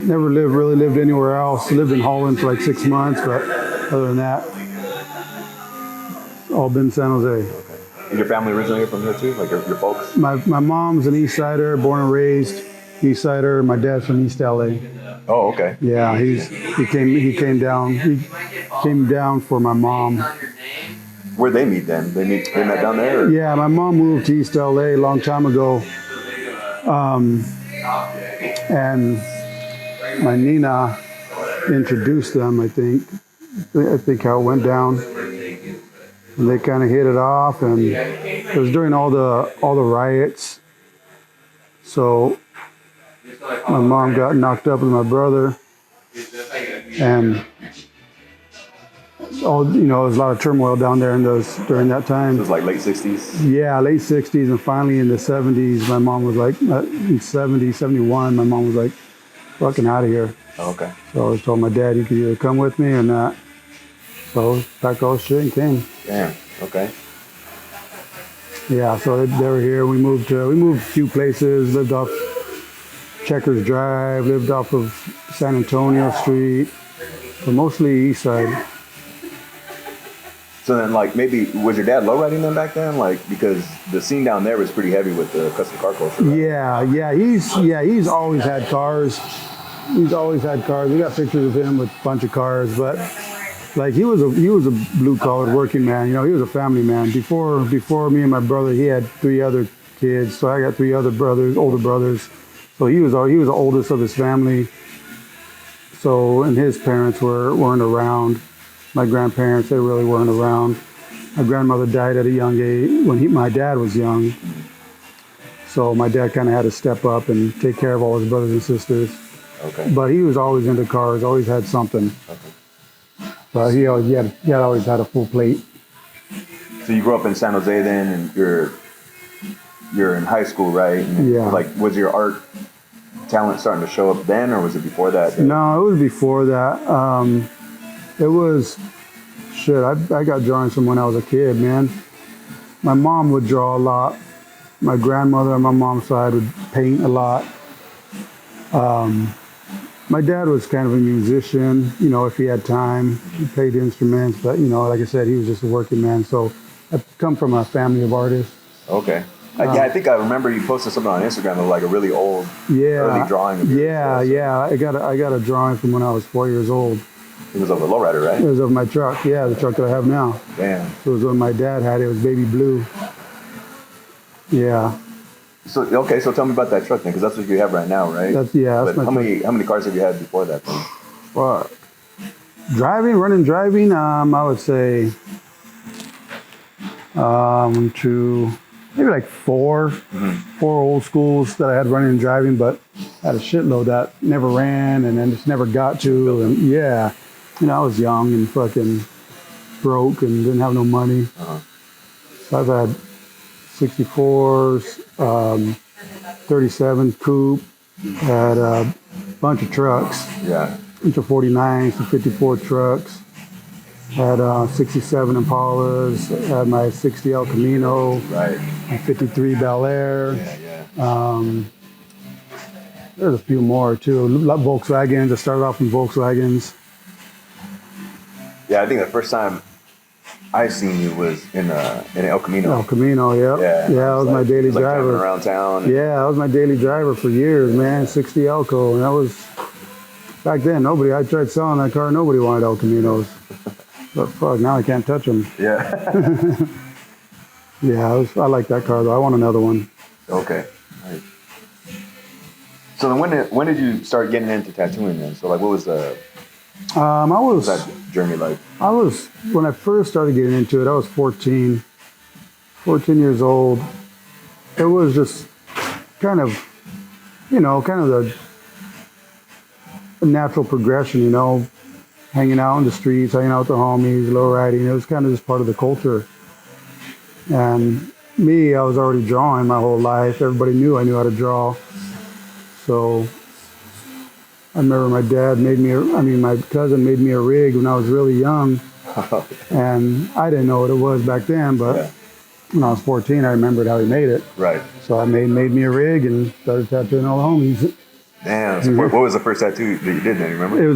Never really lived anywhere else. Lived in Holland for like 6 months, but other than that, all been San Jose. Okay. And your family originally from here too? Like your folks? My mom's an East Sider, born and raised East Sider. My dad's from East LA. Oh, okay. Yeah, he came down for my mom. Where'd they meet then? They met down there? Or? Yeah, my mom moved to East LA a long time ago. And my Nina introduced them, I think how it went down. And they kind of hit it off, and it was during all the riots. So my mom got knocked up with my brother, and there was a lot of turmoil down there during that time. It was like late 60s? Yeah, late 60s, and finally in the 70s, my mom was like, in 70, 71, my mom was like, fucking out of here. Oh, okay. So I told my dad, you could either come with me or not. So packed all the shit and came. Damn, okay. Yeah, so they were here. We moved a few places, lived off Checkers Drive, lived off of San Antonio Street, but mostly East Side. So then, like, maybe, was your dad lowriding then back then? Like, because the scene down there was pretty heavy with the custom car culture. Right? Yeah, he's always had cars. He's always had cars. We got pictures of him with a bunch of cars, but like he was a blue collar working man. He was a family man. Before me and my brother, he had 3 other kids. So I got 3 other older brothers. So he was the oldest of his family. So, and his parents weren't around. My grandparents, they really weren't around. My grandmother died at a young age when my dad was young. So my dad kind of had to step up and take care of all his brothers and sisters. Okay. But he was always into cars, always had something. Okay. But he always had a full plate. So you grew up in San Jose then, and you're in high school, right? And yeah. Like, was your art talent starting to show up then, or was it before that? No, it was before that. It was, I got drawings from when I was a kid, man. My mom would draw a lot. My grandmother on my mom's side would paint a lot. My dad was kind of a musician, if he had time. He played instruments, but, like I said, he was just a working man. So I come from a family of artists. Okay. I think I remember you posted something on Instagram of like a really old early drawing of yours. Yeah. I got a drawing from when I was 4 years old. It was of a lowrider, right? It was of my truck, the truck that I have now. Damn. So it was when my dad had it. It was baby blue. Yeah. So tell me about that truck then, because that's what you have right now, right? That's but how many cars have you had before that then? Well, driving, I would say to maybe like 4 old schools that I had running and driving, but I had a shitload that never ran and then just never got to. And I was young and fucking broke and didn't have no money. So I've had 64s, 37 coupe, had a bunch of trucks. Yeah. Bunch of 49s and 54 trucks. Had 67 Impalas, had my 60 El Camino, right. My 53 Bel Air. Yeah. There's a few more too. Volkswagens. I started off in Volkswagens. Yeah, I think the first time I seen you was in El Camino. El Camino, yeah. That was my daily driver. Around town. Yeah, that was my daily driver for years, man. 60 Elco, and that was back then. I tried selling that car. Nobody wanted El Caminos. But fuck, now I can't touch them. Yeah. Yeah, I like that car though. I want another one. Okay. Right. So then when did you start getting into tattooing then? So like what was what was that journey like? When I first started getting into it, I was 14 years old. It was just kind of the natural progression, hanging out in the streets, hanging out with the homies, low riding. It was kind of just part of the culture. And me, I was already drawing my whole life. Everybody knew I knew how to draw. So I remember my cousin made me a rig when I was really young. And I didn't know what it was back then, but when I was 14, I remembered how he made it. Right. So I made me a rig and started tattooing all the homies. Damn. So what was the first tattoo that you did then? You remember? It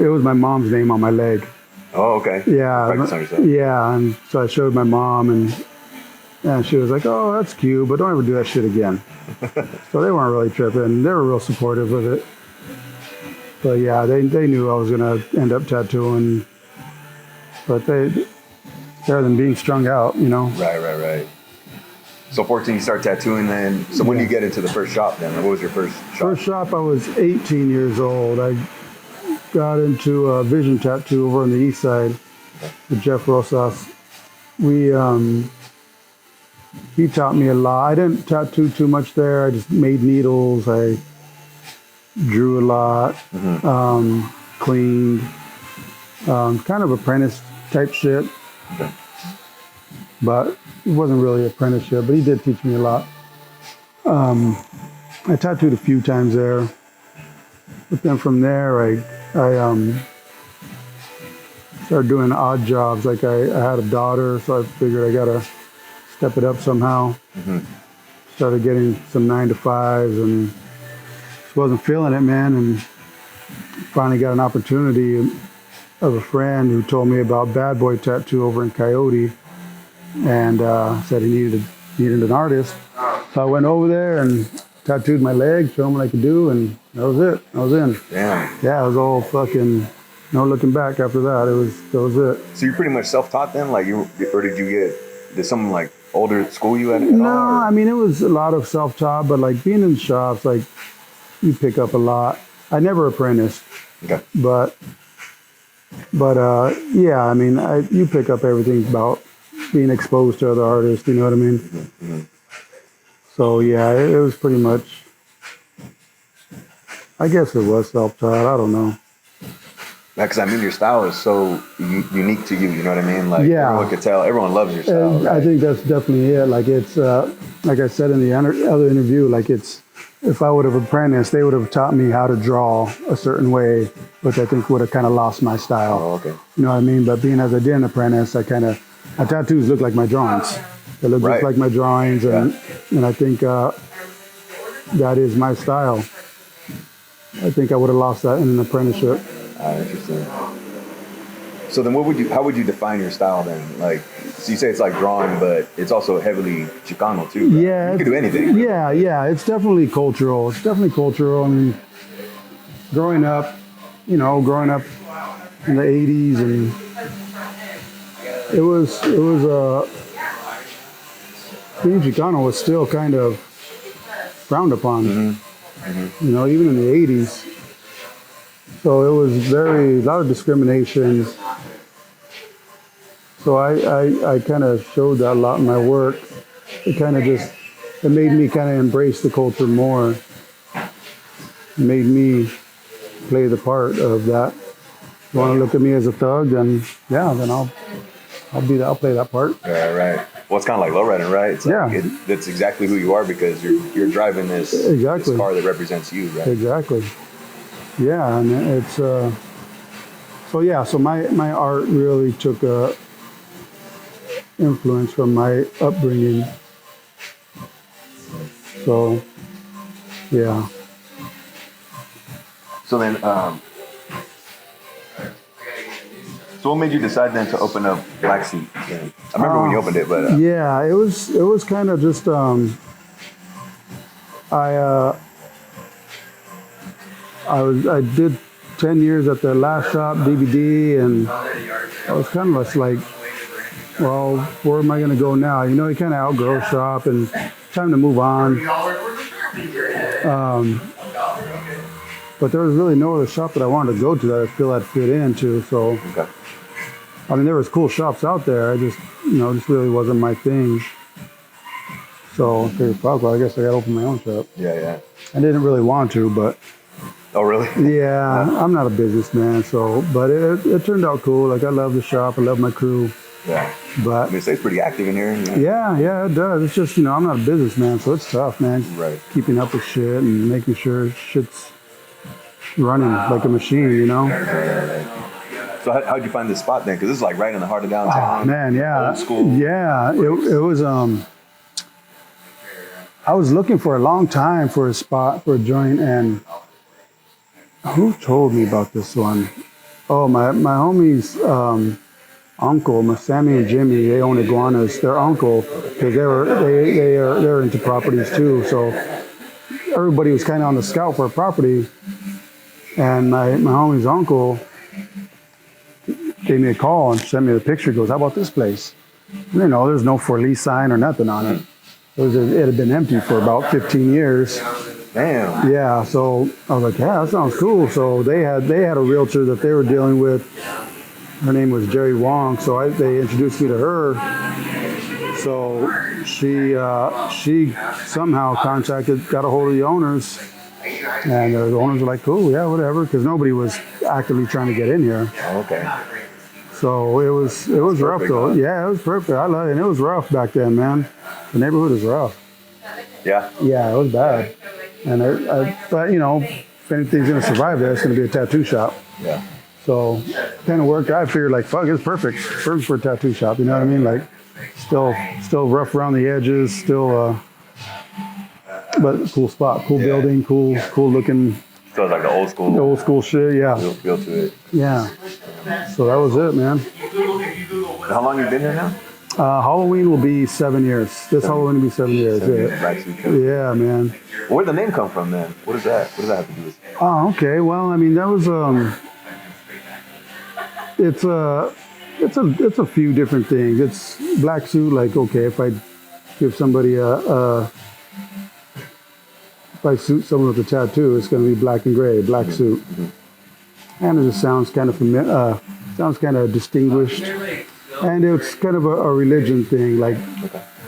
was my mom's name on my leg. Oh, okay. Yeah. Practice on yourself. Yeah, and so I showed my mom, and she was like, "Oh, that's cute, but don't ever do that shit again." So they weren't really tripping. They were real supportive with it. But yeah, they knew I was gonna end up tattooing. But better than being strung out, you know. Right. So 14, you start tattooing then. So when do you get into the first shop then? What was your first shop? First shop, I was 18 years old. I got into a vision tattoo over on the east side with Jeff Rosas. He taught me a lot. I didn't tattoo too much there. I just made needles. I drew a lot, cleaned, kind of apprentice type shit. Okay. But it wasn't really apprenticeship, but he did teach me a lot. I tattooed a few times there, but then from there I started doing odd jobs. Like I had a daughter, so I figured I gotta step it up somehow. Started getting some 9-to-5s and just wasn't feeling it, man. And finally got an opportunity of a friend who told me about Bad Boy Tattoo over in Coyote, and said he needed an artist. So I went over there and tattooed my leg, showed him what I could do, and that was it. I was in. Damn. Yeah, it was all fucking no looking back after that. That was it. So you're pretty much self-taught then? Like or did someone like older school you at No, all? I mean, it was a lot of self-taught, but like being in shops, like you pick up a lot. I never apprenticed, Okay. but yeah, I mean, you pick up everything about being exposed to other artists, you know what I mean? So yeah, it was pretty much, I guess it was self-taught, I don't know. Yeah, because I mean, your style is so unique to you, you know what I mean? Like, Yeah. everyone could tell, everyone loves your style, And right? I think that's definitely it. Like it's, like I said in the other interview, like if I would have apprenticed, they would have taught me how to draw a certain way, which I think would have kind of lost my style. Oh, okay. You know what I mean? But being as I didn't apprentice, my tattoos look like my drawings. They look just like my drawings, and I think that is my style. I think I would have lost that in an apprenticeship. Interesting. So then how would you define your style then? Like, so you say it's like drawing, but it's also heavily Chicano too, right? Yeah. You can do anything. Yeah. It's definitely cultural. I mean, growing up in the 80s, and it was being Chicano was still kind of frowned upon. You know, even in the 80s. So it was a lot of discrimination. So I kind of showed that a lot in my work. It made me kind of embrace the culture more. It made me play the part of that. You want to look at me as a thug, then I'll play that part. Yeah, right. Well, it's kind of like lowriding, right? It's like that's exactly who you are because you're driving this car that represents you, right? Exactly. Yeah, and it's so my art really took a influence from my upbringing. So yeah. So then, so what made you decide then to open up Blacksuit? Yeah. I remember when you opened it, but yeah, it was kind of just I did 10 years at the last shop, DVD, and I was kind of just like, well, where am I going to go now? You know, you kind of outgrow shop and time to move on. But there was really no other shop that I wanted to go to that I feel I'd fit into. So, I mean, there was cool shops out there. I just really wasn't my thing. So I figured, fuck, well, I guess I got to open my own shop. Yeah. I didn't really want to, but. Oh, really? Yeah, I'm not a businessman, but it turned out cool. Like, I love the shop, I love my crew. Yeah. But I mean, it's pretty active in here. You know? Yeah, it does. It's just, I'm not a businessman, so it's tough, man. Right. Keeping up with shit and making sure shit's running like a machine, you know? So how'd you find this spot then? Because this is like right in the heart of downtown. Oh, man, yeah. Old school. Yeah, it was, I was looking for a long time for a spot, for a joint, and Who told me about this one? Oh, my homie's uncle, my Sammy and Jimmy, they own iguanas. Their uncle, because they're into properties too. So everybody was kind of on the scout for a property, and my homie's uncle gave me a call and sent me the picture. Goes, how about this place? You know, there's no for lease sign or nothing on it. It had been empty for about 15 years. Damn. Yeah, so I was like, yeah, that sounds cool. So they had a realtor that they were dealing with. Her name was Jerry Wong. So they introduced me to her. So she somehow got a hold of the owners, and the owners were like, cool, yeah, whatever, because nobody was actively trying to get in here. Okay. So it was rough though. Yeah, it was perfect. I love it, and it was rough back then, man. The neighborhood was rough. Yeah. Yeah, it was bad. And but you know, if anything's gonna survive that, it's gonna be a tattoo shop. Yeah. So kind of worked. I figured like, fuck, it's perfect for a tattoo shop. You know what I mean? Like, still rough around the edges, still, but cool spot, cool building, cool looking. So it's like the old school shit. Yeah. Feel to it. Yeah. So that was it, man. How long you been there now? Halloween will be 7 years. This Halloween will be 7 years. Yeah, man. Where'd the name come from, then? What does that have to do with it? Oh, okay. Well, I mean, that was it's a few different things. It's Blacksuit. Like, okay, if I give somebody if I suit someone with a tattoo, it's going to be black and gray, Blacksuit. Mm-hmm. And it just sounds kind of sounds kind of distinguished. And it's kind of a religion thing. Like,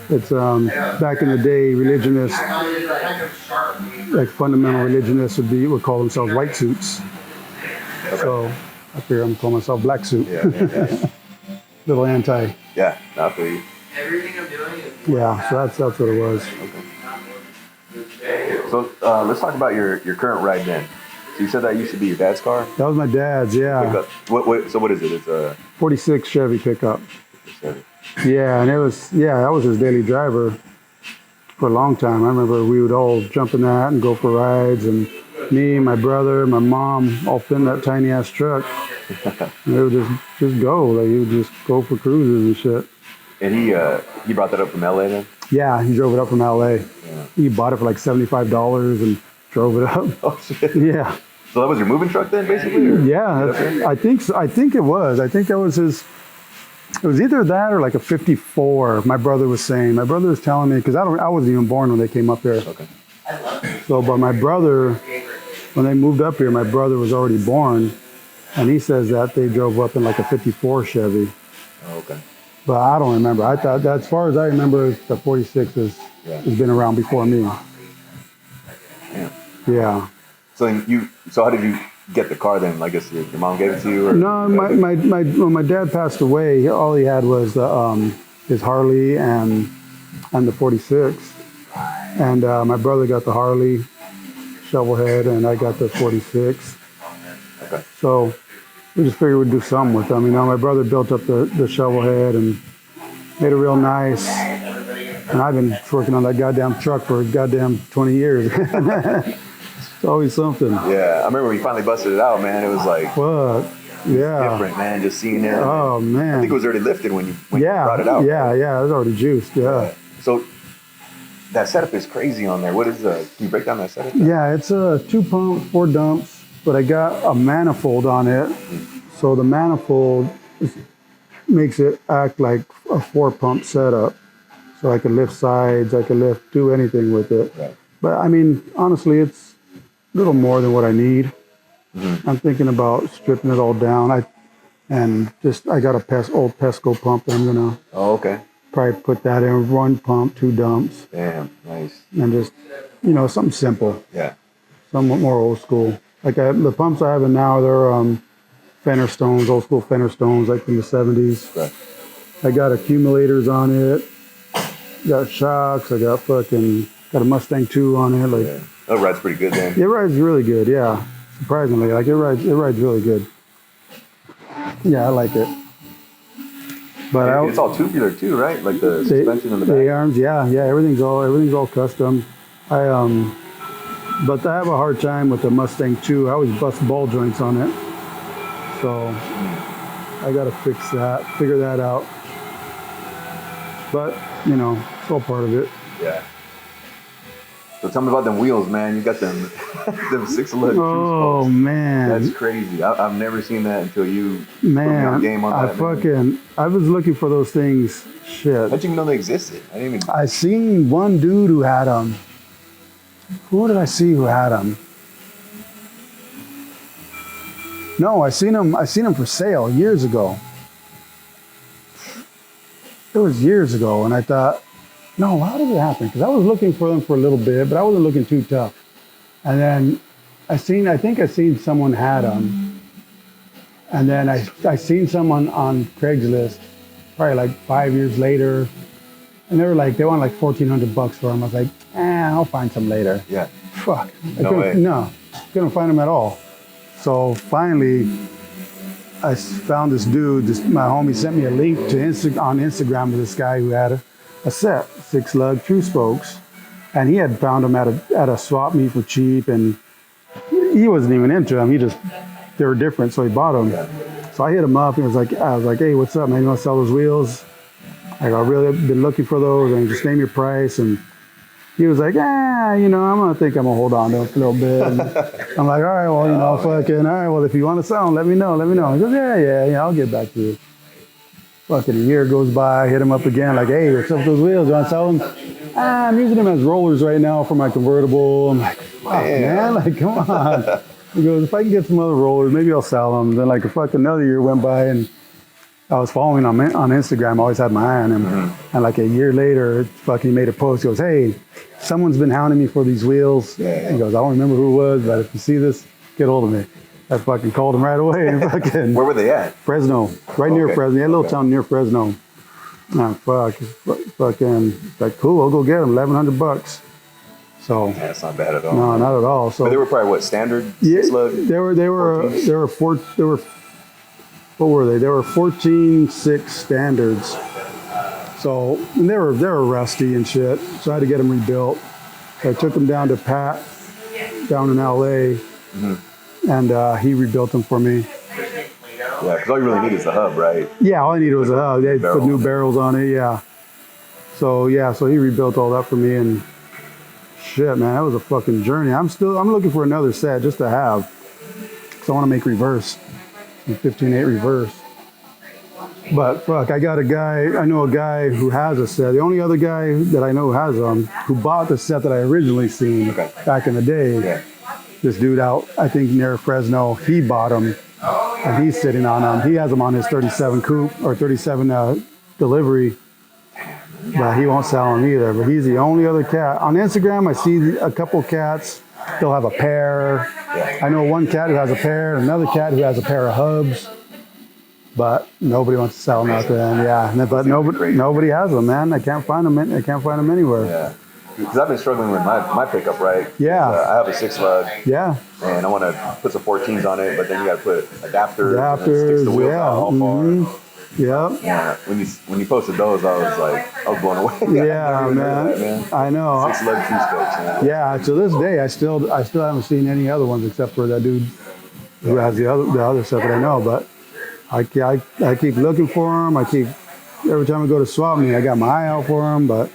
it's back in the day, religionists, like fundamental religionists would call themselves white suits. Okay. So I figure I'm gonna call myself black suit. Yeah. Little anti. Yeah, not for you. Everything I'm doing is. Yeah, so that's what it was. Okay. So let's talk about your current ride then. So you said that used to be your dad's car? That was my dad's, yeah. So what is it? It's a 46 Chevy pickup. Chevy. Yeah, and that was his daily driver for a long time. I remember we would all jump in that and go for rides, and me, my brother, my mom, all fit in that tiny ass truck. And it would just go. Like, he would just go for cruises and shit. And he brought that up from LA then? Yeah, he drove it up from LA. Yeah. He bought it for like $75 and drove it up. Oh shit. Yeah. So that was your moving truck then, basically? Or? Yeah, I think so. I think it was. I think that was his. It was either that or like a 54. My brother was saying. My brother was telling me, because I wasn't even born when they came up here. Okay. So, but my brother, when they moved up here, my brother was already born, and he says that they drove up in like a 54 Chevy. Oh, okay. But I don't remember. I thought that, as far as I remember, the 46 has been around before me. Yeah. Yeah. So how did you get the car then? I guess your mom gave it to you? Or no, when my dad passed away, all he had was his Harley and the 46. And my brother got the Harley shovelhead, and I got the 46. Okay. So we just figured we'd do something with them. You know, my brother built up the shovelhead and made it real nice. And I've been working on that goddamn truck for goddamn 20 years. It's always something. Yeah, I remember when you finally busted it out, man. It was like, what? Yeah. Different, man. Just seeing it. Oh, man. I think it was already lifted when you brought it out. Yeah, it was already juiced. Yeah. So that setup is crazy on there. What is can you break down that setup? Yeah, it's a 2-pump, 4 dumps, but I got a manifold on it. So the manifold makes it act like a 4-pump setup. So I can lift sides, I can do anything with it. Right. But I mean, honestly, it's a little more than what I need. Mm-hmm. I'm thinking about stripping it all down. I got a old Pesco pump that I'm gonna probably put that in 1 pump, 2 dumps. Damn, nice. And just, something simple. Yeah. Somewhat more old school. Like the pumps I have in now, they're Fender Stones, old school Fender Stones, like from the 70s. Right. I got accumulators on it. Got shocks. I got a Mustang 2 on it. Like, that rides pretty good then. It rides really good, yeah. Surprisingly, like it rides really good. Yeah, I like it. But it's all tubular too, right? Like the suspension in the back. The arms, yeah. Everything's all custom. But I have a hard time with the Mustang too. I always bust ball joints on it. So I got to figure that out. But, you know, it's all part of it. Yeah. So tell me about them wheels, man. You got them 6-lug. Oh, man. That's crazy. I've never seen that until you put me on game on that. I was looking for those things. Shit. How'd you even know they existed? I seen one dude who had them. Who did I see who had them? No, I seen them for sale years ago. It was years ago, and I thought, no, how did it happen? Because I was looking for them for a little bit, but I wasn't looking too tough. And then I think I seen someone had them. And then I seen someone on Craigslist, probably like 5 years later, and they wanted like $1,400 for them. I was like, I'll find some later. Yeah. Fuck. No, couldn't find them at all. So finally, I found this dude. My homie sent me a link to on Instagram to this guy who had a set, 6-lug, true spokes, and he had found them at a swap meet for cheap, and he wasn't even into them. They were different, so he bought them. Yeah. So I hit him up and I was like, hey, what's up, man? You want to sell those wheels? I really been looking for those, and just name your price. And he was like, I'm gonna hold on to them a little bit. And I'm like, all right, well, all right, well, if you want to sell them, let me know. He goes, yeah, I'll get back to you. Fucking a year goes by, I hit him up again, like, hey, what's up with those wheels? You want to sell them? I'm using them as rollers right now for my convertible. I'm like, fuck, man, like, come on. He goes, if I can get some other rollers, maybe I'll sell them. Then like another year went by, and I was following him on Instagram. I always had my eye on him. Mm-hmm. And like a year later, he made a post. He goes, hey, someone's been hounding me for these wheels. Yeah. He goes, I don't remember who it was, but if you see this, get hold of me. I fucking called him right away. And where were they at? Fresno, near Fresno. Yeah, a little town near Fresno. Fucking, like, cool, I'll go get them, $1,100. So that's not bad at all. No, not at all. So but they were probably what, standard? Yeah, they were 14.6 standards. So and they were rusty and shit. So I had to get them rebuilt. So I took them down to Pat down in LA, and he rebuilt them for me. Yeah, because all you really need is the hub, right? Yeah, all I needed was a hub. They put new barrels on it. Yeah. So he rebuilt all that for me, and shit, man, that was a fucking journey. I'm looking for another set just to have. So I want to make reverse, 15.8 reverse. But fuck, I know a guy who has a set. The only other guy that I know who has them, who bought the set that I originally seen back in the day. Yeah. This dude out, I think near Fresno, he bought them, and he's sitting on them. He has them on his 37 coupe or 37 delivery. But he won't sell them either. But he's the only other cat. On Instagram, I see a couple cats. They'll have a pair. I know one cat who has a pair, another cat who has a pair of hubs. But nobody wants to sell them out there. Yeah, but nobody has them, man. I can't find them anywhere. Yeah. Because I've been struggling with my pickup, right? Yeah. I have a 6-lug. Yeah. And I want to put some 14s on it, but then you got to put adapters. And sticks the wheels out all far. Yeah. When you posted those, I was blown away. Yeah, man. I know. 6-lug true spokes. Man. Yeah. To this day, I still haven't seen any other ones except for that dude who has the other stuff that I know. But I keep looking for them. Every time I go to swap meet, I got my eye out for them. But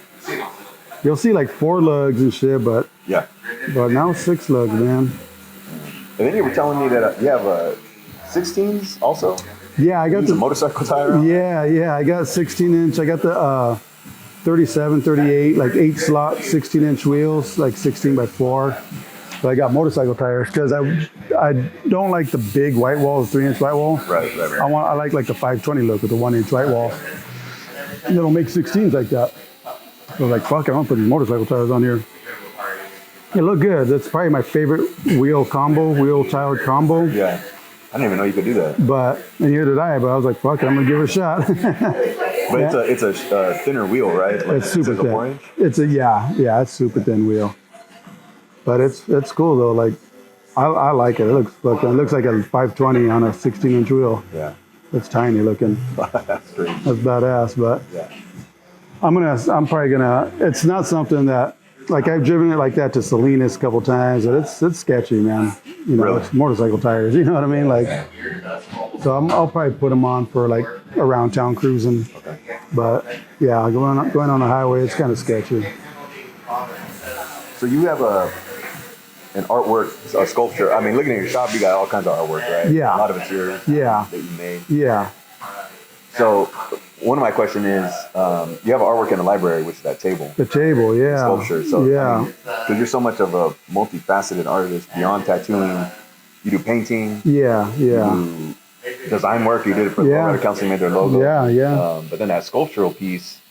you'll see like 4 lugs and shit. But now 6 lugs, man. And then you were telling me that you have 16s also. Yeah, I got the motorcycle tire. Yeah, I got 16-inch. I got the 37, 38, like 8-slot 16-inch wheels, like 16x4. But I got motorcycle tires because I don't like the big white wall, the 3-inch white wall. Right. I like the 520 look with the 1-inch white wall. And they don't make 16s like that. So I was like, fuck it, I'm gonna put these motorcycle tires on here. They look good. That's probably my favorite wheel child combo. Yeah. I didn't even know you could do that. But neither did I. But I was like, "Fuck it, I'm gonna give it a shot." But it's a thinner wheel, right? Like it's super thin. 4-inch? It's super thin wheel. But it's cool though. Like I like it. It looks like a 520 on a 16-inch wheel. Yeah. It's tiny looking. That's great. That's badass. But I'm probably gonna. It's not something that like I've driven it like that to Salinas a couple times, and it's sketchy, man. You know, Really? it's motorcycle tires. You know what I mean? Like, so I'll probably put them on for like around town cruising. Okay. But yeah, going on the highway, it's kind of sketchy. So you have an artwork, a sculpture. I mean, looking at your shop, you got all kinds of artwork, right? Yeah. A lot of it's yours. Yeah. That you made. Yeah. So one of my questions is, you have artwork in the library, which is that table. The table, yeah. Sculpture. So yeah. Because you're so much of a multifaceted artist, beyond tattooing, you do painting. Yeah. Yeah. You do design work. You did it for the Colorado Council, you made their logo. Yeah. Yeah. But then that sculptural piece.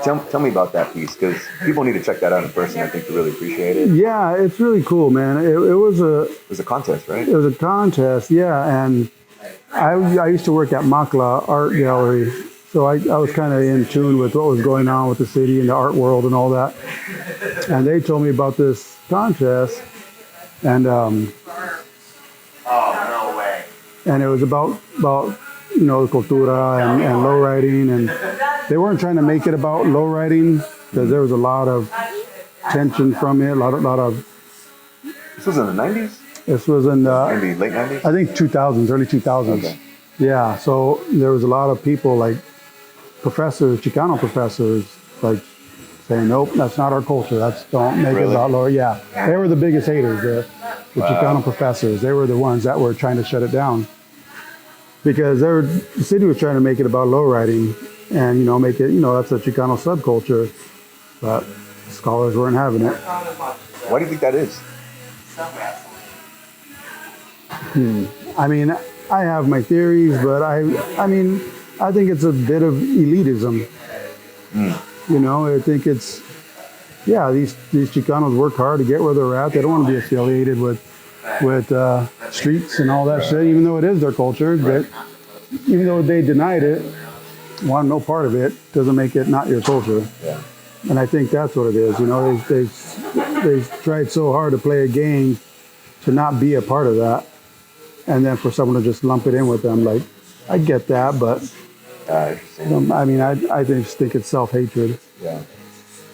Tell me about that piece, because people need to check that out in person. I think to really appreciate it. Yeah, it's really cool, man. It was a contest, right? It was a contest, yeah. And I used to work at Makla Art Gallery, so I was kind of in tune with what was going on with the city and the art world and all that. And they told me about this contest, and and it was about you know, cultura and lowriding, and they weren't trying to make it about lowriding because there was a lot of tension from it, a lot of. This was in the 90s? This was in maybe late 90s? I think 2000s, early 2000s. Okay. Yeah, so there was a lot of people like professors, Chicano professors, like saying, nope, that's not our culture. Don't make it about lower. Yeah, they were the biggest haters, the Chicano professors. They were the ones that were trying to shut it down. Because the city was trying to make it about lowriding and, you know, make it, you know, that's a Chicano subculture, but scholars weren't having it. Why do you think that is? I mean, I have my theories, but I mean, I think it's a bit of elitism. You know, I think it's, yeah, these Chicanos work hard to get where they're at. They don't want to be affiliated with streets and all that shit, even though it is their culture. But even though they denied it, want no part of it, doesn't make it not your culture. Yeah. And I think that's what it is. You know, they tried so hard to play a game to not be a part of that, and then for someone to just lump it in with them, like, I get that, but I mean, I just think it's self-hatred. Yeah.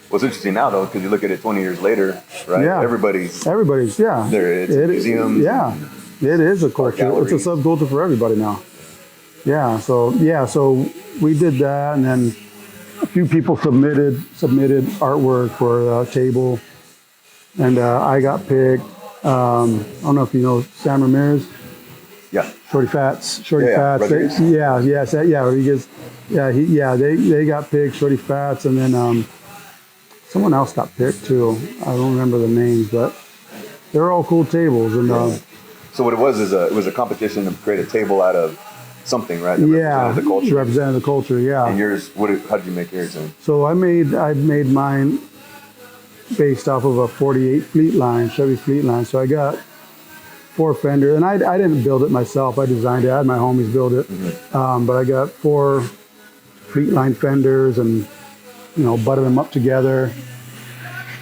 Well, it's interesting now, though, because you look at it 20 years later, right? Yeah. Everybody's, yeah. It's museums. Yeah. It is a culture. It's a subculture for everybody now. Yeah. So we did that, and then a few people submitted artwork for a table, and I got picked. I don't know if you know Sam Ramirez. Yeah. Shorty Fats. Rodriguez? Rodriguez. Yeah, they got picked, Shorty Fats, and then someone else got picked too. I don't remember the names, but they're all cool tables. And so what it was is it was a competition to create a table out of something, right? That represented the culture. Represented the culture, yeah. And yours, how did you make yours then? So I made mine based off of a 48 Chevy Fleet line. So I got 4 fenders, and I didn't build it myself. I designed it. I had my homies build it. But I got 4 Fleet line fenders, and, you know, butted them up together.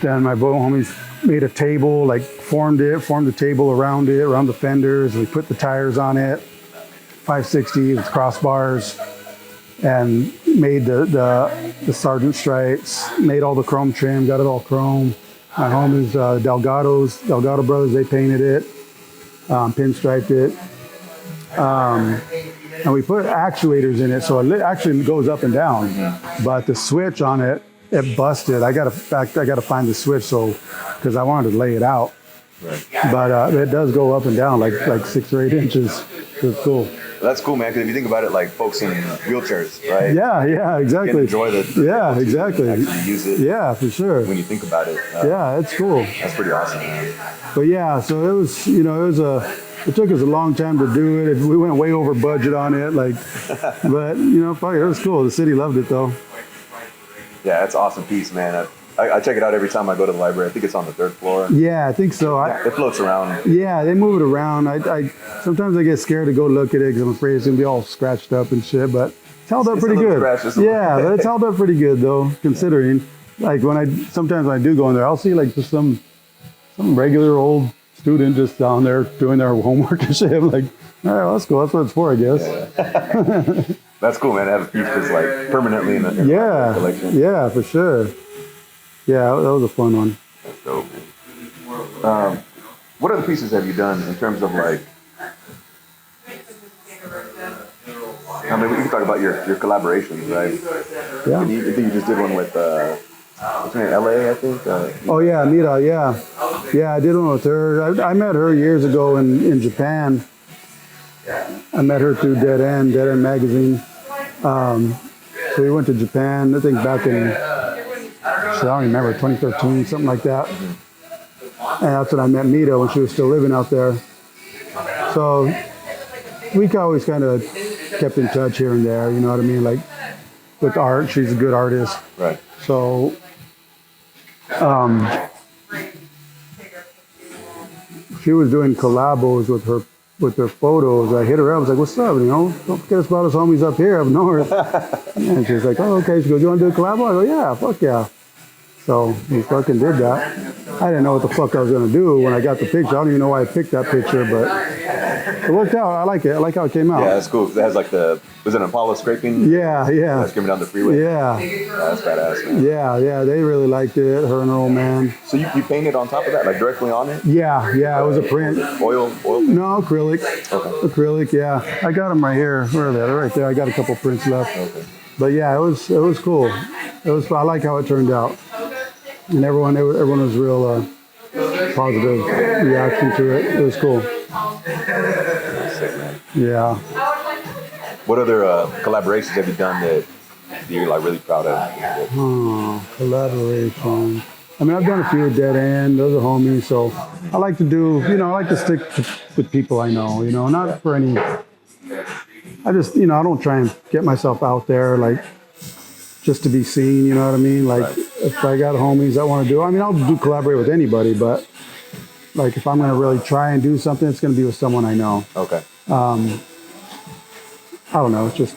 Then my homies made a table, like formed the table around the fenders. We put the tires on it, 560 with crossbars, and made the sergeant stripes, made all the chrome trim, got it all chrome. My homies, Delgado brothers, they painted it, pinstriped it. And we put actuators in it, so it actually goes up and down. But the switch on it busted. I gotta find the switch, because I wanted to lay it out. Right. But it does go up and down like 6 or 8 inches. It's cool. Well, that's cool, man. Because if you think about it, like folks in wheelchairs, right? Yeah, exactly. You can enjoy exactly. Actually use it. Yeah, for sure. When you think about it. Yeah, it's cool. That's pretty awesome, man. But yeah, so it was, it took us a long time to do it. We went way over budget on it, but fuck it, was cool. The city loved it though. Yeah, that's an awesome piece, man. I check it out every time I go to the library. I think it's on the 3rd floor. Yeah, I think so. It floats around. Yeah, they move it around. I sometimes I get scared to go look at it because I'm afraid it's gonna be all scratched up and shit. But it's held up pretty good. Yeah, but it's held up pretty good though, considering. Like sometimes when I do go in there, I'll see like just some regular old student just down there doing their homework and shit. I'm like, all right, well, that's cool. That's what it's for, I guess. Yeah. That's cool, man. To have a piece that's like permanently in the collection. Yeah, for sure. Yeah, that was a fun one. That's dope. What other pieces have you done in terms of like? I mean, we can talk about your collaborations, right? Yeah. I think you just did one with what's her name? LA, I think. Oh yeah, Anita. Yeah, yeah. I did one with her. I met her years ago in Japan. I met her through Dead End magazine. So we went to Japan. I think back in I don't remember 2013, something like that. And that's when I met Mita when she was still living out there. So we always kind of kept in touch here and there, you know what I mean? Like with art, she's a good artist. Right. So she was doing collabos with her photos. I hit her up. I was like, "What's up? You know, don't forget about us homies up here up north." And she's like, "Oh, okay." She goes, "You want to do a collabo?" I go, "Yeah, fuck yeah." So we fucking did that. I didn't know what the fuck I was gonna do when I got the picture. I don't even know why I picked that picture, but it worked out. I like it. I like how it came out. Yeah, that's cool. It has like was it an Apollo scraping? Yeah. Screaming down the freeway. Yeah. That's badass, man. Yeah. They really liked it. Her and her old man. So you painted on top of that, like directly on it? Yeah. It was a print. Oil. No, acrylic. Okay. Acrylic. Yeah. I got them right here. Where are they? They're right there. I got a couple prints left. Okay. But yeah, it was cool. I like how it turned out. And everyone was real positive reaction to it. It was cool. Sick, man. Yeah. What other collaborations have you done that you're like really proud of? Collaboration. I mean, I've done a few with Dead End. Those are homies. So I like to do, I like to stick with people I know, not for any, I just, I don't try and get myself out there, like, just to be seen, you know what I mean? Like, right. If I got homies that want to do, I'll collaborate with anybody, but like if I'm going to really try and do something, it's going to be with someone I know. Okay. I don't know. It's just,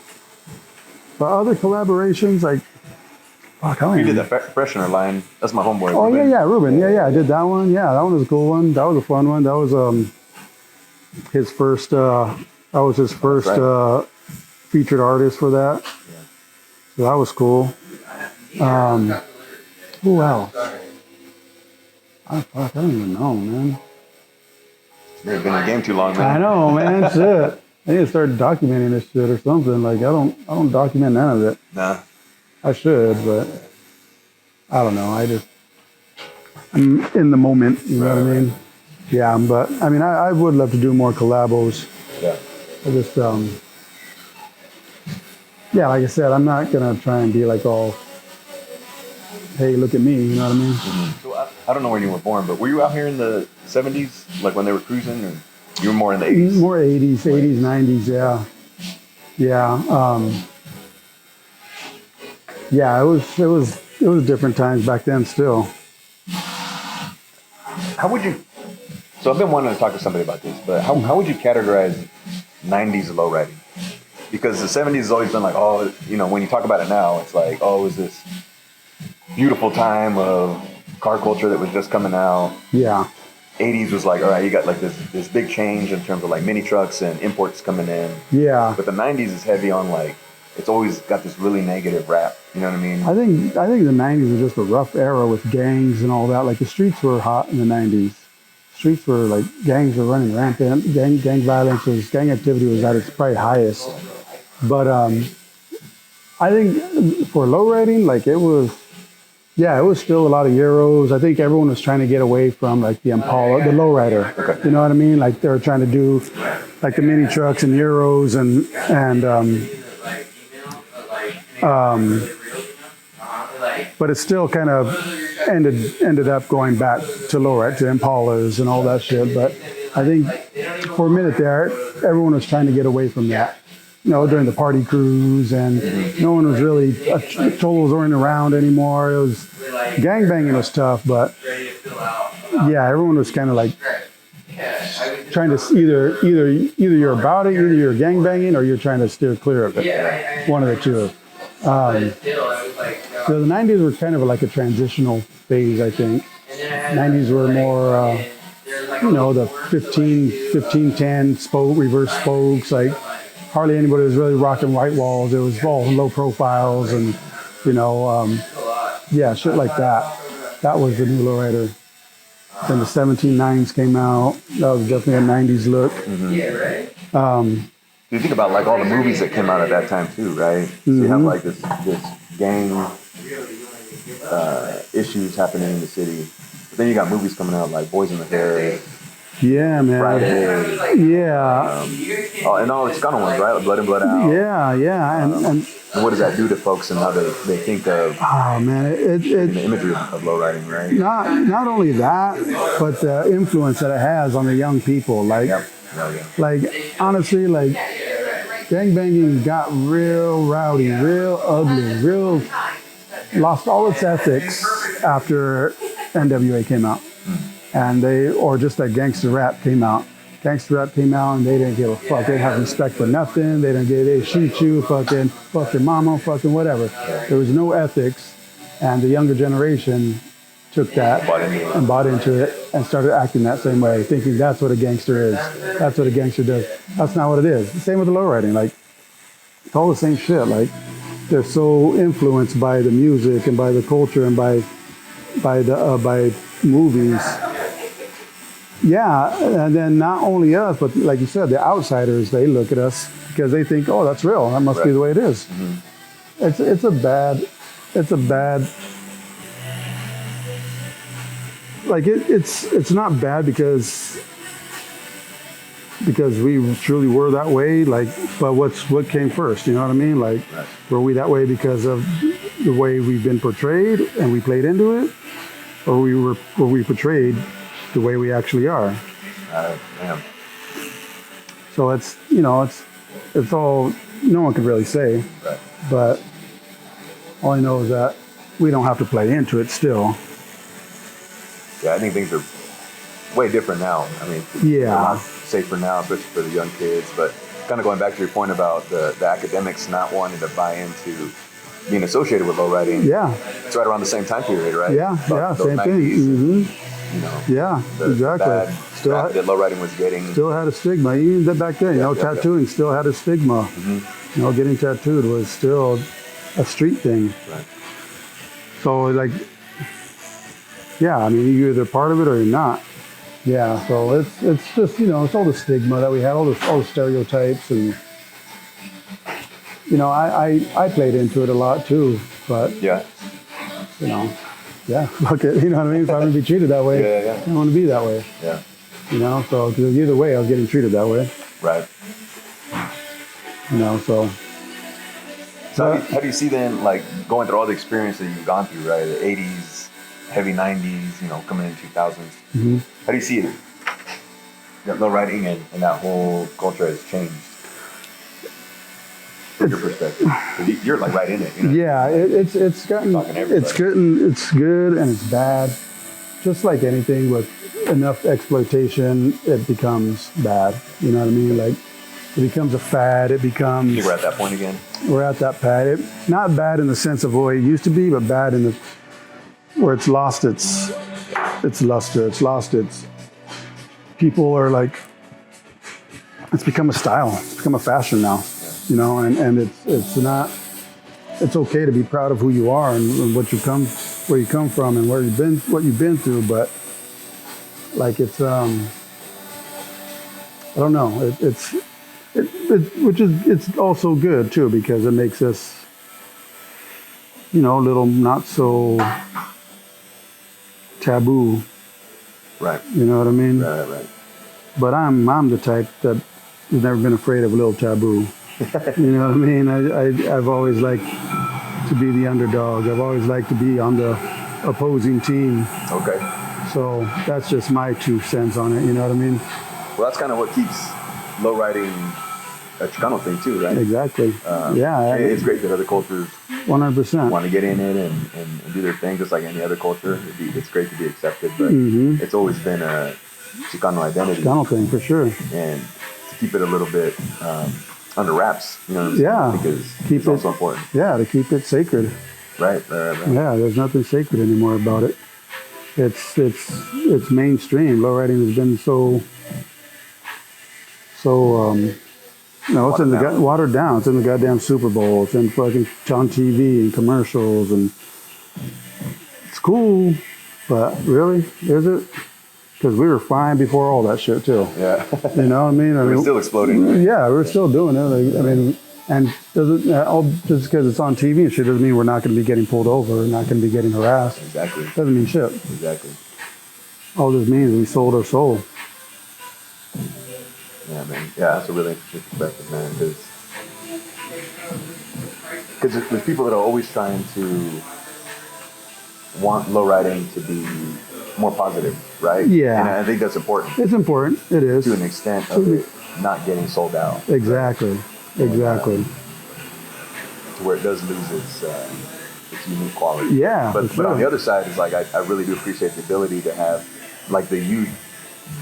but other collaborations, like, fuck, you did the freshener line. That's my homeboy. Oh, Ruben. Yeah, Ruben. Yeah, I did that one. Yeah, that one was a cool one. That was a fun one. That was his first, featured artist for that. So that was cool. Who else? I don't even know, man. You've been in the game too long, man. I know, man. Shit. I need to start documenting this shit or something. Like I don't document none of it. Nah. I should, but I don't know. I'm in the moment. You know what I mean? Yeah, but I would love to do more collabos. Yeah. I just yeah, like I said, I'm not gonna try and be like all, hey, look at me, you know what I mean? Mm-hmm. So I don't know when you were born, but were you out here in the 70s, like when they were cruising, or you were more in the 80s? More 80s, 90s, yeah. Yeah, it was different times back then still. How would you, so I've been wanting to talk to somebody about this, but how would you categorize 90s lowriding? Because the 70s has always been like, oh, when you talk about it now, it's like, oh, it was this beautiful time of car culture that was just coming out. Yeah. 80s was like, all right, you got like this big change in terms of like mini trucks and imports coming in. Yeah. But the 90s is heavy on like, it's always got this really negative rap. You know what I mean? I think the 90s was just a rough era with gangs and all that. Like the streets were hot in the 90s. Streets were like, gangs were running rampant. Gang gang activity was at its probably highest. But I think for lowriding, like it was still a lot of Euros. I think everyone was trying to get away from like the Impala, the lowrider. Okay. You know what I mean? Like they were trying to do like the mini trucks and Euros but it still kind of ended up going back to lowride, to Impalas and all that shit. But I think for a minute there, everyone was trying to get away from that. During the party cruise, and no one was really, Cholos weren't around anymore. It was, gangbanging was tough, but yeah, everyone was kind of like trying to either you're about it, either you're gangbanging, or you're trying to steer clear of it. One of the two. So the 90s were kind of like a transitional phase, I think. 90s were more, the 1510 reverse spokes, like, hardly anybody was really rocking white walls. It was all low profiles and, shit like that. That was the new lowrider. Then the 17.9s came out. That was definitely a 90s look. You think about like all the movies that came out at that time too, right? So you have like this gang issues happening in the city. But then you got movies coming out like Boys in the Hood, Yeah, man. Friday, Yeah. and all the Chicano ones, right? Like Blood In, Blood Out. Yeah. And what does that do to folks and how they think of oh man, the imagery of lowriding, right? not only that, but the influence that it has on the young people. Like, like honestly, like gangbanging got real rowdy, real ugly, real lost all its ethics after NWA came out, and or just that gangster rap came out. Gangster rap came out and they didn't give a fuck. They didn't have respect for nothing. They shoot you, fucking fuck your mama, fucking whatever. There was no ethics, and the younger generation took that and bought into it and started acting that same way, thinking that's what a gangster is. That's what a gangster does. That's not what it is. The same with the lowriding. Like, it's all the same shit. Like, they're so influenced by the music and by the culture and by movies. Yeah, and then not only us, but like you said, the outsiders, they look at us because they think, oh, that's real. That must be the way it is. It's a bad, like it's not bad because we truly were that way. Like, but what came first? You know what I mean? Like, were we that way because of the way we've been portrayed and we played into it, or were we portrayed the way we actually are? Damn. So it's all, no one can really say, but all I know is that we don't have to play into it still. Yeah, I think things are way different now. I mean, Yeah. they're a lot safer now, especially for the young kids. But kind of going back to your point about the academics not wanting to buy into being associated with lowriding. Yeah. It's right around the same time period, right? Yeah, About those same 90s, thing. You know, Yeah, exactly. bad Still rap that lowriding was getting. Still had a stigma, even back then. Tattooing still had a stigma. Getting tattooed was still a street thing. Right. So like, yeah, I mean, you're either part of it or you're not. Yeah, so it's just, it's all the stigma that we had, all the stereotypes, and I played into it a lot too, but Yeah. Yeah, fuck it, you know what I mean? If I'm gonna be treated that way, I don't want to be that way. Yeah. So 'cause either way, I was getting treated that way. Right. So. So how do you see then, like, going through all the experience that you've gone through, right? The 80s, heavy 90s, coming in 2000s. How do you see it? That lowriding and that whole culture has changed from your perspective. 'Cause you're like right in it. Yeah, it's good and it's bad. Just like anything with enough exploitation, it becomes bad. You know what I mean? Like, it becomes a fad. It becomes. I think we're at that point again. We're at that pad. Not bad in the sense of what it used to be, but bad in the where it's lost its luster. It's lost its. People are like. It's become a style. It's become a fashion now. And it's not. It's okay to be proud of who you are and where you come from, and what you've been through. But like it's I don't know. It's also good too because it makes us a little not so taboo. Right. You know what I mean? Right. But I'm the type that has never been afraid of a little taboo. You know what I mean? I've always liked to be the underdog. I've always liked to be on the opposing team. Okay. So that's just my 2 cents on it. You know what I mean? Well, that's kind of what keeps lowriding a Chicano thing too, right? Exactly. Yeah. It's great that other cultures 100% want to get in it and do their thing just like any other culture. It's great to be accepted, but it's always been a Chicano identity. Chicano thing for sure. And to keep it a little bit under wraps, you know what I'm saying? Yeah. Because it's also important. Yeah, to keep it sacred. Right. Yeah, there's nothing sacred anymore about it. It's mainstream. Lowriding has been so it's watered down. It's in the goddamn Super Bowl. It's in fucking on TV and commercials, and it's cool, But really, is it? Because we were fine before all that shit too. Yeah. You know what I mean? We're still exploding. Right? Yeah, we're still doing it. Like, I mean, and doesn't all just because it's on TV and shit doesn't mean we're not going to be getting pulled over, not going to be getting harassed. Exactly. Doesn't mean shit. Exactly. All this means we sold our soul. Yeah, man. Yeah, that's a really interesting perspective, man. Because there's people that are always trying to want lowriding to be more positive, right? Yeah. And I think that's important. It's important. It is. To an extent of it not getting sold out. Exactly. Right? Exactly. To where it does lose its unique quality. Yeah. But Sure. on the other side, is like I really do appreciate the ability to have like the youth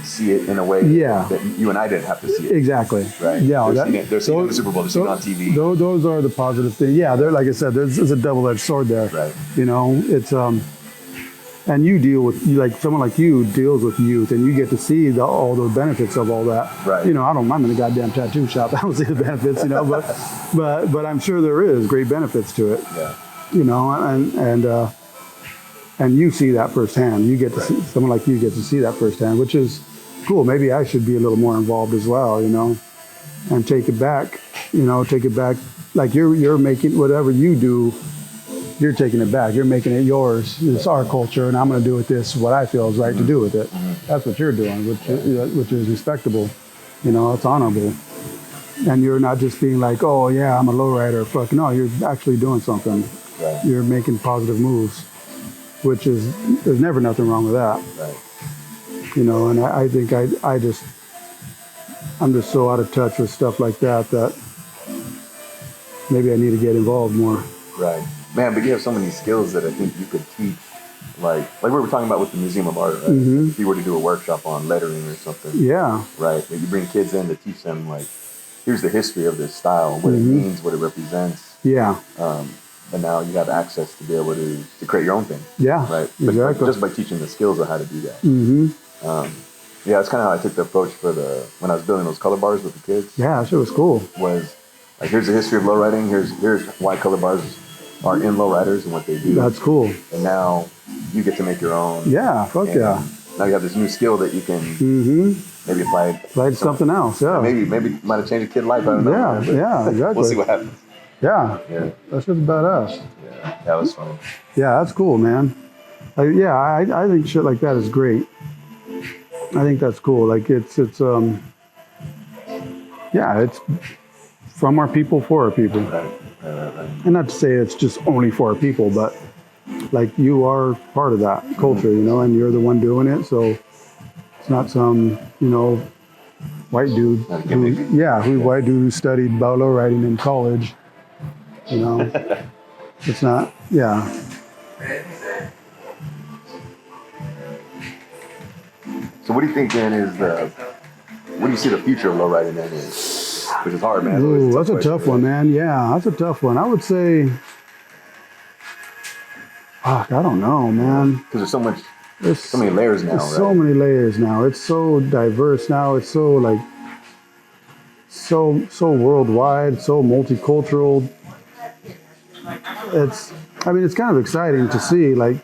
see it in a way that you and I didn't have to see it. Exactly. Right. Yeah. They're seeing it in the Super Bowl. They're seeing it on TV. Those are the positive things. Yeah. They're like I said. There's a double-edged sword there. Right. You know, it's and you deal with like someone like you deals with youth, and you get to see all the benefits of all that. Right. You know, I'm in a goddamn tattoo shop. I don't see the benefits. You know, but I'm sure there is great benefits to it. Yeah. You know, and you see that firsthand. You get to see someone like you get to see that firsthand, which is cool. Maybe I should be a little more involved as well. You know, and take it back. You know, take it back. Like you're making whatever you do. You're taking it back. You're making it yours. It's our culture, and I'm going to do with this what I feel is right to do with it. That's what you're doing, which is respectable. You know, it's honorable. And you're not just being like, oh yeah, I'm a lowrider. Fuck no, you're actually doing something. Right. You're making positive moves, which is there's never nothing wrong with that. Right. You know, and I think I'm just so out of touch with stuff like that maybe I need to get involved more. Right. Man, but you have so many skills that I think you could teach. Like we were talking about with the Museum of Art, right? Mm-hmm. If you were to do a workshop on lettering or something. Yeah. Right. But you bring kids in to teach them, like, here's the history of this style, what it means, what it represents. Yeah. And now you have access to be able to create your own thing. Yeah. Right. Exactly. But just by teaching the skills of how to do that. Mm-hmm. Yeah, that's kind of how I took the approach when I was building those color bars with the kids. Yeah, that shit was cool. Was like, here's the history of lowriding. Here's why color bars are in lowriders and what they do. That's cool. And now you get to make your own. Yeah, fuck yeah. Now you have this new skill that you can maybe apply to something else. Yeah. Maybe might have changed a kid's life. I don't know. Yeah, exactly. We'll see what happens. Yeah. Yeah. That's just badass. Yeah, that was fun. Yeah, that's cool, man. I think shit like that is great. I think that's cool. Like it's it's from our people for our people. Right. And not to say it's just only for our people, but like you are part of that culture, you know, and you're the one doing it. So it's not some, you know, white dude white dude who studied bolo riding in college. You know, it's not, yeah. So what do you think then what do you see the future of lowriding then is? Which is hard, man. Ooh, that's a tough one, man. Yeah, that's a tough one. I would say, fuck, I don't know, man. Because there's so many layers now, right? So many layers now. It's so diverse now. It's so like, so worldwide, so multicultural. It's kind of exciting to see, like,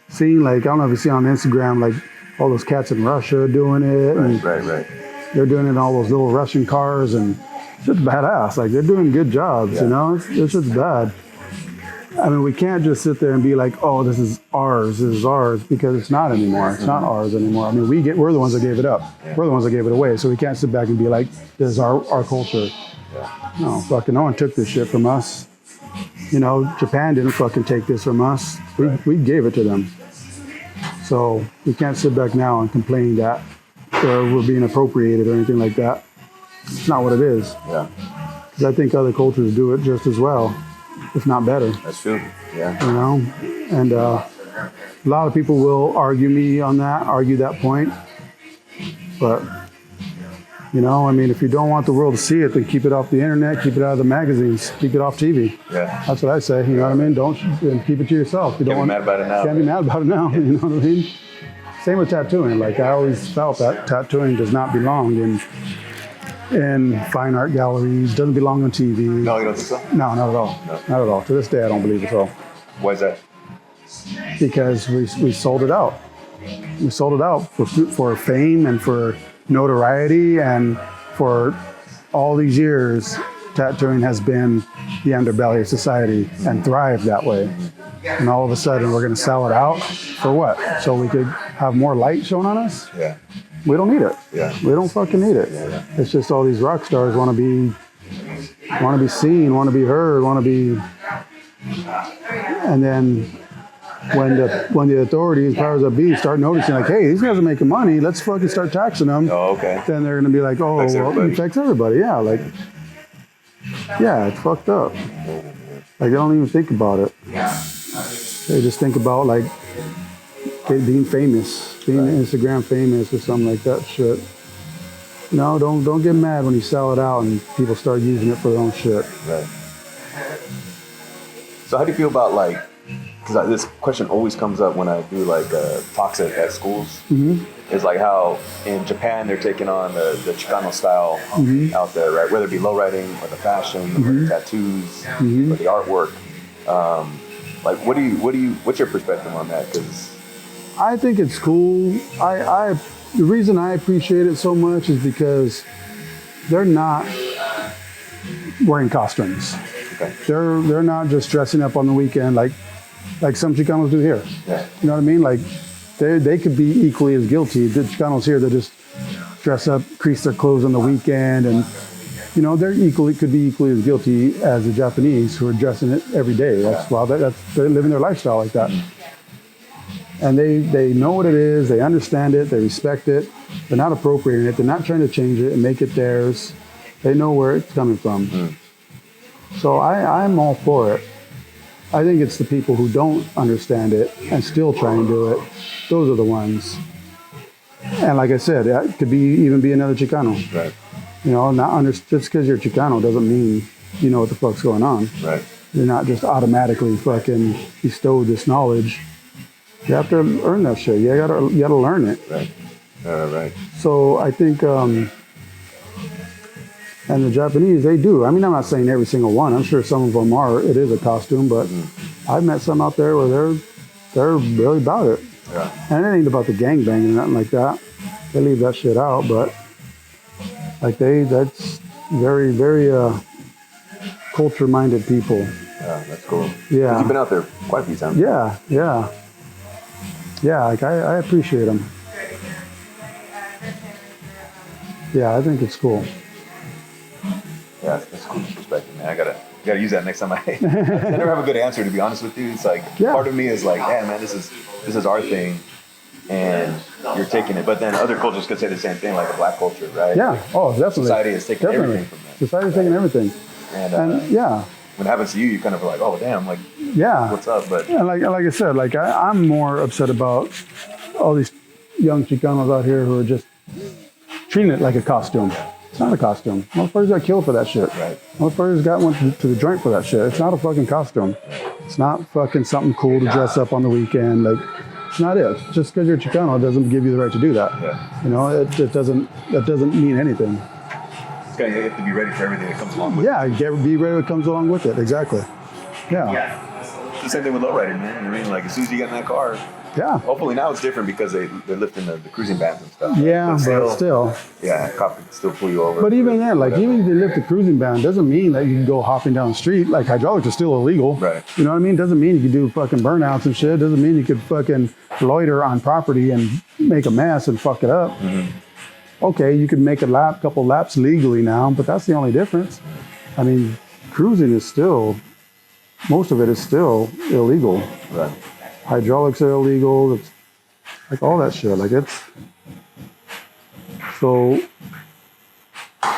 seeing, like, I don't know if you see on Instagram, like, all those cats in Russia doing it. Right. They're doing it in all those little Russian cars, and it's just badass. Like, they're doing good jobs, you know? It's just bad. I mean, we can't just sit there and be like, oh, this is ours, because it's not anymore. It's not ours anymore. I mean, we're the ones that gave it up. Yeah. We're the ones that gave it away, so we can't sit back and be like, this is our culture. Yeah. No, fucking no one took this shit from us. You know, Japan didn't fucking take this from us. We gave it to them. So we can't sit back now and complain that we're being appropriated or anything like that. It's not what it is. Yeah. Because I think other cultures do it just as well, if not better. That's true. Yeah. You know, and a lot of people will argue that point. But you know, I mean, if you don't want the world to see it, then keep it off the internet, keep it out of the magazines, keep it off TV. Yeah. That's what I say. You know what I mean? Don't keep it to yourself. You can't be mad about it now. Can't be mad about it now. You know what I mean? Same with tattooing. Like, I always felt that tattooing does not belong in fine art galleries. Doesn't belong on TV. No, you don't think so? No, not at all. No. Not at all. To this day, I don't believe it so. Why is that? because we sold it out. We sold it out for fame and for notoriety, and for all these years, tattooing has been the underbelly of society and thrived that way. And all of a sudden, we're going to sell it out for what? So we could have more light shown on us? Yeah. We don't need it. Yeah. We don't fucking need it. Yeah. It's just all these rock stars want to be seen, want to be heard, want to be. And then when the authorities, powers that be, start noticing, like, hey, these guys are making money, let's fucking start taxing them. Oh, okay. Then they're gonna be like, oh, well, it affects everybody. Yeah, like, yeah, it's fucked up. Like, they don't even think about it. They just think about like being famous, being Instagram famous or something like that shit. No, don't get mad when you sell it out and people start using it for their own shit. Right. So how do you feel about like, because this question always comes up when I do like talks at schools. Mm-hmm. It's like how in Japan they're taking on the Chicano style out there, right? Whether it be lowriding or the fashion or the tattoos or the artwork. Like, what's your perspective on that? Because I think it's cool. The reason I appreciate it so much is because they're not wearing costumes. okay. They're not just dressing up on the weekend like some Chicanos do here. Yeah. You know what I mean? Like they could be equally as guilty. The Chicanos here, they just dress up, crease their clothes on the weekend, and you know could be equally as guilty as the Japanese who are dressing it every day. They're living their lifestyle like that. And they know what it is, they understand it, they respect it, they're not appropriating it, they're not trying to change it and make it theirs. They know where it's coming from. So I'm all for it. I think it's the people who don't understand it and still try and do it. Those are the ones. And like I said, it could even be another Chicano. Right. You know, just because you're Chicano doesn't mean you know what the fuck's going on. Right. You're not just automatically fucking bestowed this knowledge. You have to earn that shit. You gotta learn it. Right. Right. So I think, and the Japanese, they do. I mean, I'm not saying every single one. I'm sure some of them it is a costume, but I've met some out there where they're really about it. Yeah. And it ain't about the gangbang or nothing like that. They leave that shit out, but like that's very, very culture-minded people. Yeah, that's cool. Yeah. You've been out there quite a few times. Yeah, like I appreciate them. Yeah, I think it's cool. Yeah, that's a cool perspective, man. I gotta use that next time I never have a good answer, to be honest with you. It's like part of me is like, yeah, man, this is our thing, and you're taking it. But then other cultures could say the same thing, like a black culture, right? Yeah. Oh, definitely. Society is taking everything from that. Society's taking everything. And yeah. When it happens to you kind of like, oh damn, like what's up? But yeah, like I said, like I'm more upset about all these young Chicanos out here who are just treating it like a costume. It's not a costume. Motherfuckers got killed for that shit. Right. Motherfuckers got went to the joint for that shit. It's not a fucking costume. It's not fucking something cool to dress up on the weekend. Like, it's not it. Just because you're Chicano doesn't give you the right to do that. Yeah. You know, that doesn't mean anything. You have to be ready for everything that comes along with it. Yeah, be ready what comes along with it. Exactly. Yeah. It's the same thing with lowriding, man. I mean, like as soon as you get in that car. Yeah. Hopefully now it's different because they're lifting the cruising bans and stuff. Yeah, but still. Yeah, a cop can still pull you over. But even then, like even if they lift the cruising ban, doesn't mean that you can go hopping down the street. Like hydraulics are still illegal. Right. You know what I mean? Doesn't mean you can do fucking burnouts and shit. Doesn't mean you could fucking loiter on property and make a mess and fuck it up. Mm-hmm. Okay, you could make a couple laps legally now, but that's the only difference. I mean, cruising is still, most of it is still illegal. Right. Hydraulics are illegal. It's like all that shit. Like it's, so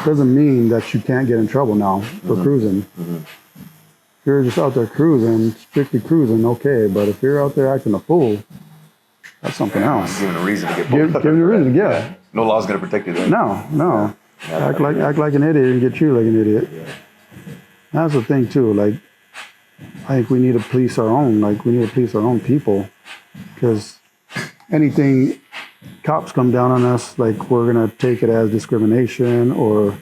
doesn't mean that you can't get in trouble now for cruising. Mm-hmm. If you're just out there cruising, strictly cruising, okay. But if you're out there acting a fool, that's something else. Giving a reason to get pulled up. Giving a reason to get. Yeah. No law's gonna protect you there. No. Yeah. Act like an idiot and get you like an idiot. Yeah. That's the thing too. Like, I think we need to police our own. Like, we need to police our own people, because anything cops come down on us, like we're gonna take it as discrimination, or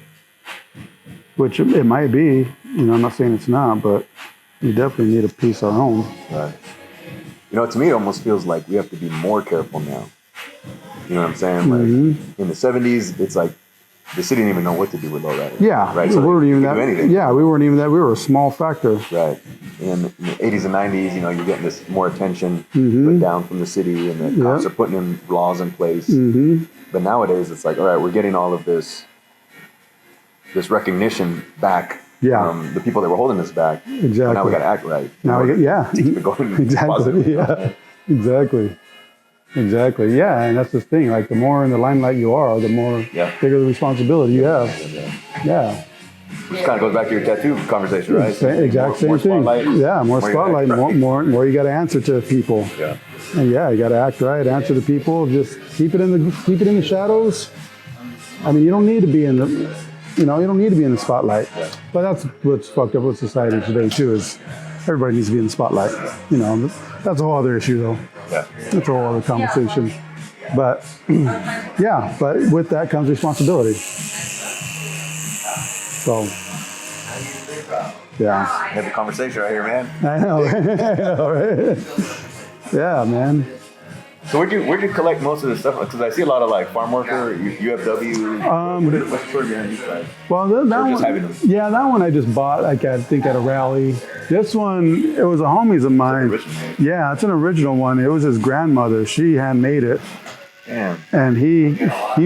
which it might be. You know, I'm not saying it's not, but we definitely need to police our own. Right. You know, to me, it almost feels like we have to be more careful now. You know what I'm saying? Like in the 70s, it's like the city didn't even know what to do with low riding. Yeah, right. We So weren't even they could that. do anything. Yeah, we weren't even that. We were a small factor. Right. In the 80s and 90s, you know, you're getting this more attention put down from the city, and the cops are putting in laws in place. But nowadays, it's like, all right, we're getting all of this recognition back from the people that were holding us back. Exactly. But now we got to act right. Now we get, to keep it going. Exactly. Yeah. Exactly. Exactly. Yeah, and that's the thing. Like the more in the limelight you are, the more bigger the responsibility you have. Yeah. Which kind of goes back to your tattoo conversation, right? Exact same thing. Yeah, more spotlight, more you got to answer to people. Yeah. And you got to act right, answer to people. Just keep it in the shadows. I mean, you don't need to be in the, you don't need to be in the spotlight. Yeah. But that's what's fucked up with society today too. Is everybody needs to be in the spotlight. That's a whole other issue though. Yeah. That's a whole other conversation. But but with that comes responsibility. So, Have a conversation right here, man. I know, right? Yeah, man. So where'd you collect most of this stuff? Because I see a lot of like farm worker, UFW. What's sort of behind these guys? Well, that one, that one I just bought. I think at a rally. This one, it was a homies of mine. Yeah, it's an original one. It was his grandmother. She handmade it. Damn. And he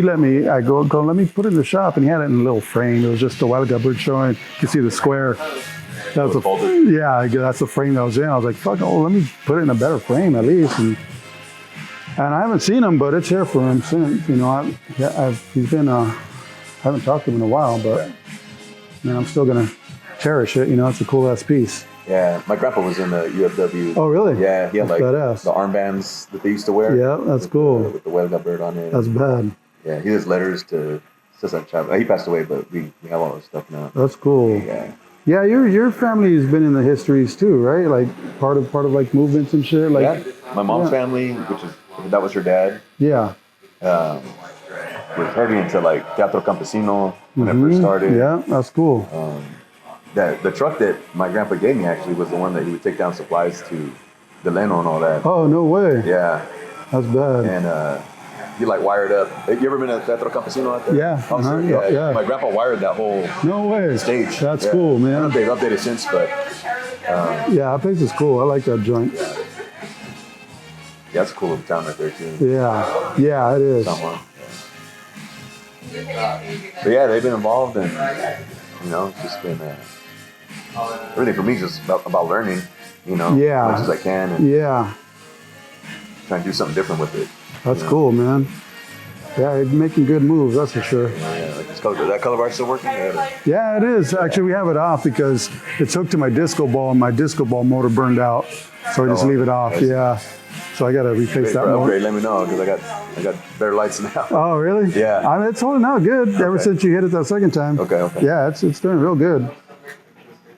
let me. I go. Let me put it in the shop, and he had it in a little frame. It was just a wild bird showing. You can see the square. That's that's the frame that was in. I was like, fuck. Oh, let me put it in a better frame at least. And I haven't seen him, but it's here for him since. He's been. I haven't talked to him in a while, but I'm still gonna cherish it. It's a cool ass piece. Yeah, my grandpa was in the UFW. Oh, really? Yeah, he had like badass. the armbands that they used to wear. Yeah, that's cool. With the whale bird on it. That's bad. Yeah, he has letters to Cesar Chavez. He passed away, but we have all this stuff now. That's cool. Yeah. Yeah, your family has been in the histories too, right? Like part of like movements and shit. Like my mom's family, that was her dad. Yeah. Was heavy into like Teatro Campesino when I first started. Yeah, that's cool. The truck that my grandpa gave me actually was the one that he would take down supplies to the Leno and all that. Oh, no way. Yeah. That's bad. And he like wired up. You ever been at Teatro Campesino out there? Yeah. Yeah. My grandpa wired that whole stage. That's cool, man. I don't know if they've updated since, but that place is cool. I like that joint. Yeah, it's a cool little town right there too. Yeah. Yeah, it is. Somewhere. But yeah, they've been involved, and it's just been really for me just about learning, as much as I can, and trying to do something different with it. That's cool, man. Yeah, you're making good moves, that's for sure. Yeah, like that color bar still working? Yeah, it is. Actually, we have it off because it's hooked to my disco ball, and my disco ball motor burned out, so I just leave it off. Yeah. So I got to replace that motor. Upgrade, let me know, because I got better lights now. Oh, really? Yeah. It's holding out good ever since you hit it that second time. Okay. Yeah, it's doing real good.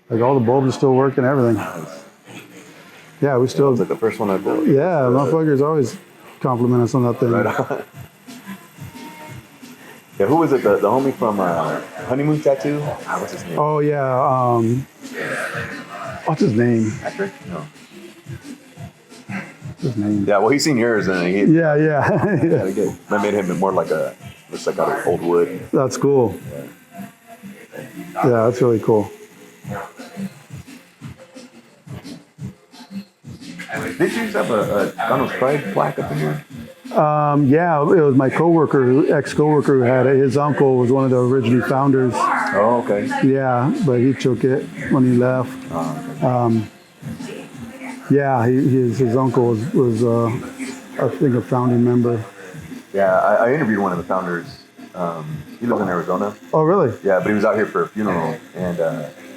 Like all the bulbs are still working, everything. Yeah, we still. It's like the first one I built. Yeah, motherfuckers always compliment us on that thing. Right on. Yeah, who was it? The homie from Honeymoon Tattoo? What's his name? Oh yeah. What's his name? Patrick? No. His name. Yeah, well, he's seen yours, and he. Yeah. I made him more like looks like out of old wood. That's cool. Yeah, that's really cool. Did you have a Chicano Pride plaque up in here? Yeah, it was my ex-coworker who had it. His uncle was one of the original founders. Oh, okay. Yeah, but he took it when he left. Oh, okay. Yeah, his uncle was I think a founding member. Yeah, I interviewed one of the founders. He lives in Arizona. Oh, really? Yeah, but he was out here for a funeral, and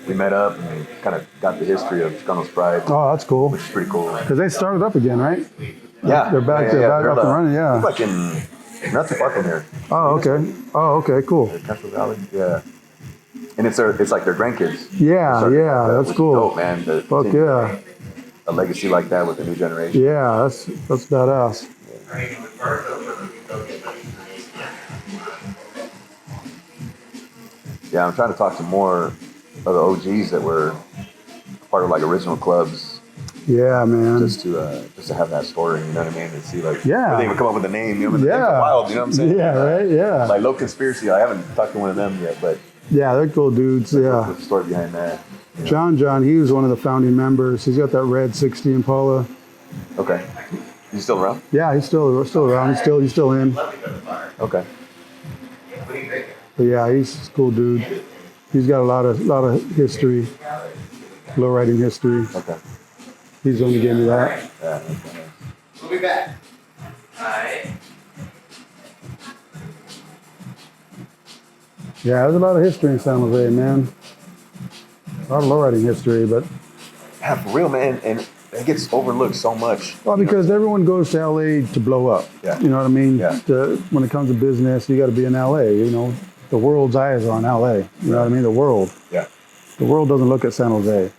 we met up and kind of got the history of Chicano's Pride. Oh, that's cool. Which is pretty cool. Because they started up again, right? Yeah. They're back up and running, yeah. Like not too far from here. Oh, okay, cool. Central Valley, yeah. And it's like their grandkids. Yeah, that's cool. Dope, man. Fuck yeah. A legacy like that with the new generation. Yeah, that's badass. Yeah, I'm trying to talk to more of the OGs that were part of like original clubs Yeah, man. just to have that story. You know what I mean? And see like Yeah. where they even come up with the name. You know, the names Yeah. are wild. You know what I'm saying? Yeah, right. Yeah. Like Low Conspiracy. I haven't talked to one of them yet, but Yeah, they're cool dudes. Yeah. what's the story behind that? You know? John, he was one of the founding members. He's got that red 60 Impala. Okay. You still around? Yeah, he's still around. He's still in. Okay. But yeah, he's a cool dude. He's got a lot of history, low riding history. Okay. He's the one who gave me that. Yeah. Okay. We'll be back. Alright. Yeah, there's a lot of history in San Jose, man. A lot of low riding history, but Yeah, for real, man. And it gets overlooked so much. well, because everyone goes to LA to blow up. Yeah. You know what I mean? Yeah. When it comes to business, you got to be in LA. You know, the world's eyes are on LA. You know what I mean? The world. Yeah. The world doesn't look at San Jose.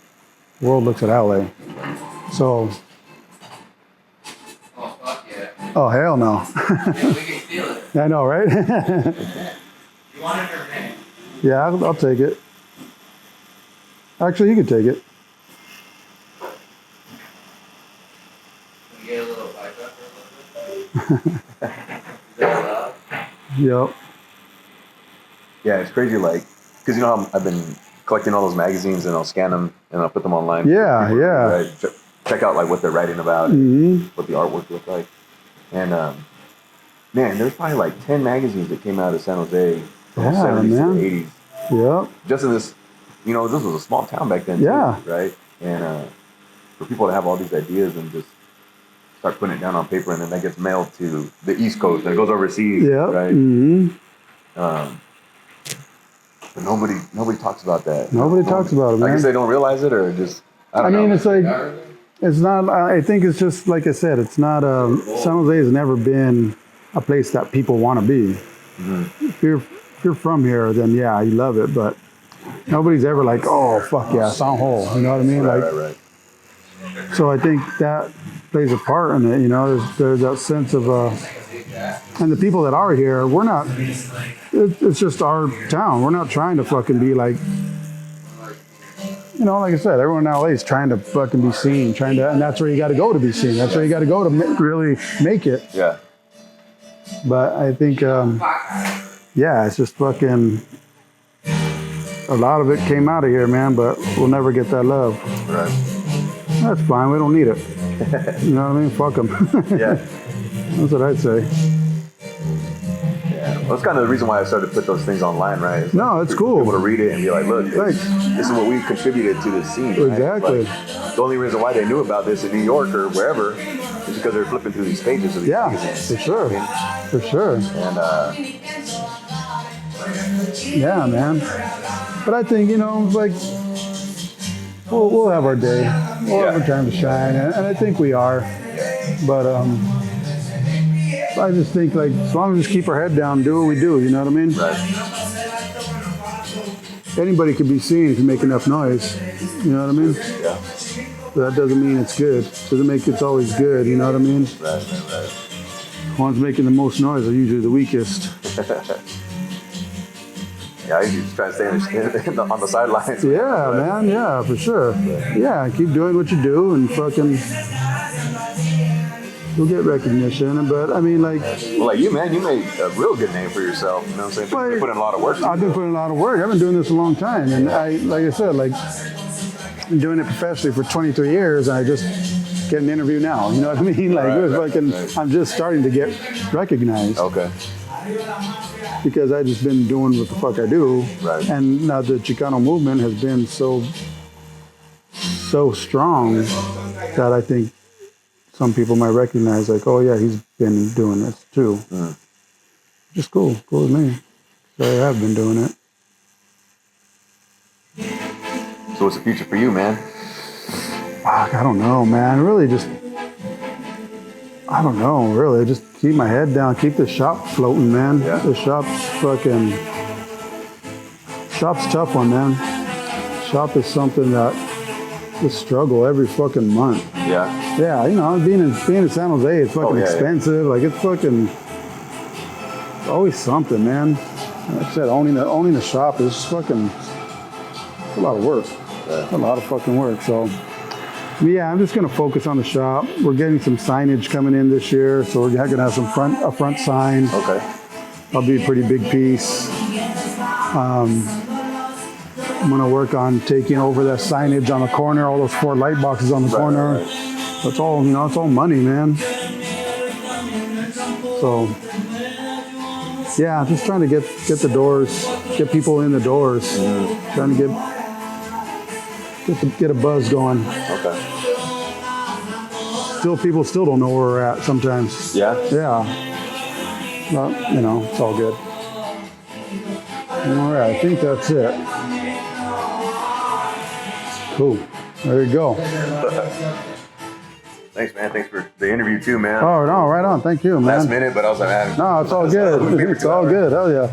The world looks at LA. So, Oh, fuck yeah. oh hell no. Yeah, we can feel it. I know, right? You want it or me? Yeah, I'll take it. Actually, you can take it. Can we get a little bike up for a little bit? Is that allowed? Yep. Yeah, it's crazy. Like, because you know how I've been collecting all those magazines and I'll scan them and I'll put them online. Yeah, People, yeah. right? Check out like what they're writing about, Mm-hmm. what the artwork looked like. And man, there's probably like 10 magazines that came out of San Jose from the Yeah, 70s man. to the 80s. Yep. Just in this, you know, this was a small town back then, Yeah. too, right? And for people to have all these ideas and just start putting it down on paper, and then that gets mailed to the East Coast and it goes overseas, Yep. right? Mm-hmm. But nobody talks about that. Nobody talks about it, I man. guess they don't realize it, or just I I don't know. mean, it's like, it's not, I think it's just, like I said, it's not, San Jose has never been a place that people want to be. Mm-hmm. If you're from here, then yeah, you love it, but nobody's ever like, oh, fuck yeah, San Jose, you know what I mean? Right, Like, right. so I think that plays a part in it, you know, there's that sense of, and the people that are here, we're not, it's just our town. We're not trying to fucking be like, you know, like I said, everyone in LA is trying to fucking be seen, and that's where you got to go to be seen. That's where you got to go to really make it. Yeah. But I think, yeah, it's just fucking, a lot of it came out of here, man, but we'll never get that love. Right. That's fine. We don't need it. You know what I mean? Fuck them. Yeah. That's what I'd say. Yeah. Well, that's kind of the reason why I started to put those things online, right? It's No, it's cool. People to read it and be like, look, Thanks. this is what we contributed to this scene. Right? Exactly. Like, the only reason why they knew about this in New York or wherever is because they're flipping through these pages of these Yeah, magazines. for sure. You know what For sure. I mean? And Yeah, man. But I think, you know, like, we'll have our day. We'll have our time to shine. And I think we are. But I just think, like, as long as we just keep our head down, do what we do, you know what I mean? right. Anybody can be seen if you make enough noise. You know what I mean? Yeah. But that doesn't mean it's good. Doesn't make it's always good, you know what I mean? Right. The ones making the most noise are usually the weakest. Yeah, I usually just try to stay on the sidelines. Yeah, man, yeah, for sure. Yeah, keep doing what you do and fucking, you'll get recognition. But I mean, like, Well, like you, man, you made a real good name for yourself. You know what I'm saying? Like, You put in a lot of work. I've been putting a lot of work. I've been doing this a long time. And like I said, like, I'm doing it professionally for 23 years and I just get an interview now. You know what I mean? Like, it was fucking, I'm just starting to get recognized. Okay. Because I just been doing what the fuck I do. Right. And now the Chicano movement has been so strong that I think some people might recognize, like, oh yeah, he's been doing this too. Just cool with me. So I have been doing it. So what's the future for you, man? Fuck, I don't know, man. Really just, I don't know, really. Just keep my head down, keep the shop floating, man. Yeah. The shop's tough one, man. Shop is something that is struggle every fucking month. Yeah. Yeah, you know, being in San Jose, it's fucking yeah. expensive. Like, it's fucking always something, man. Like I said, owning a shop is fucking, it's a lot of work. Yeah. A lot of fucking work. So Yeah, I'm just gonna focus on the shop. We're getting some signage coming in this year, so we're gonna have a front sign. Okay. That'll be a pretty big piece. I'm gonna work on taking over that signage on the corner, all those 4 light boxes on the corner. Right. That's all, it's all money, man. So, yeah, just trying to get the doors, get people in the doors. Trying to get a buzz going. Okay. People still don't know where we're at sometimes. Yeah. Yeah. But, it's all good. All right, I think that's it. Cool. There you go. Thanks, man. Thanks for the interview too, man. Oh, no, right on. Thank you, man. Last minute, but I was like, man. No, it's all good. It's all good. Hell yeah.